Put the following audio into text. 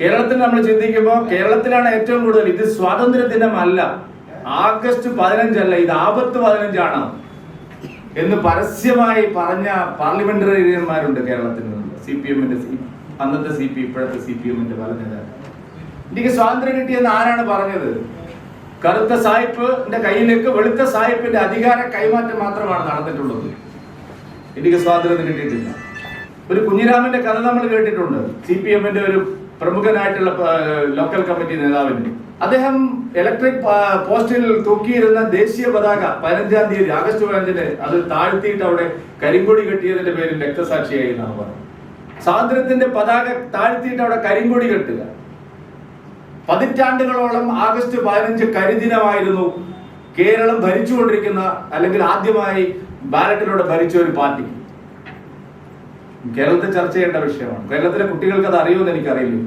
കേരളത്തിൽ നമ്മൾ ചിന്തിക്കുമ്പോൾ കേരളത്തിലാണ് ഏറ്റവും കൂടുതൽ. ഇത് സ്വാതന്ത്ര്യ ദിനമല്ല, ആഗസ്റ്റ് 15 അല്ല, ഇത് ആപത്ത് 15 എന്ന് പരസ്യമായി പറഞ്ഞ പാർലമെന്ററിയന്മാരുണ്ട് കേരളത്തിൽ നിന്ന്. CPM-ന്റെ അന്നത്തെ CP, ഇപ്പോഴത്തെ CPM-ന്റെ പല നേതാക്കൾ. ഇന്ത്യക്ക് സ്വാതന്ത്ര്യം കിട്ടിയെന്ന് ആരാണ് പറഞ്ഞത്? കറുത്ത സായിപ്പിന്റെ കയ്യിലേക്ക് വെളുത്ത സായിപ്പിന്റെ അധികാര കൈമാറ്റം മാത്രമാണ് നടന്നിട്ടുള്ളത്. ഇന്ത്യക്ക് സ്വാതന്ത്ര്യം കിട്ടിയിട്ടില്ല. ഒരു കുഞ്ഞിരാമന്റെ കഥ നമ്മൾ കേട്ടിട്ടുണ്ട്. CPM-ന്റെ ഒരു പ്രമുഖനായിട്ടുള്ള ലോക്കൽ കമ്മിറ്റി നേതാവിന്. അദ്ദേഹം ഇലക്ട്രിക് പോസ്റ്റിൽ തൂക്കിയിരുന്ന ദേശീയ പതാക 15-ാം തീയതി ആഗസ്റ്റ് 15-ന് അത് താഴ്ത്തിയിട്ട് അവിടെ കരിങ്കൊടി കെട്ടിയതിന്റെ പേരിൽ രക്തസാക്ഷിയായി എന്നാണ് പറഞ്ഞത്. സ്വാതന്ത്ര്യത്തിന്റെ പതാക താഴ്ത്തിയിട്ട് അവിടെ കരിങ്കൊടി കെട്ടുക. പതിറ്റാണ്ടുകളോളം ആഗസ്റ്റ് 15 കരിദിനമായിരുന്നു കേരളം ഭരിച്ചുകൊണ്ടിരിക്കുന്ന, അല്ലെങ്കിൽ ആദ്യമായി ബാലറ്റിലൂടെ ഭരിച്ച ഒരു പാർട്ടി. കേരളത്തിൽ ചർച്ച ചെയ്യേണ്ട വിഷയമാണ്. കേരളത്തിലെ കുട്ടികൾക്ക് അത് അറിയുമെന്ന് എനിക്കറിയില്ല.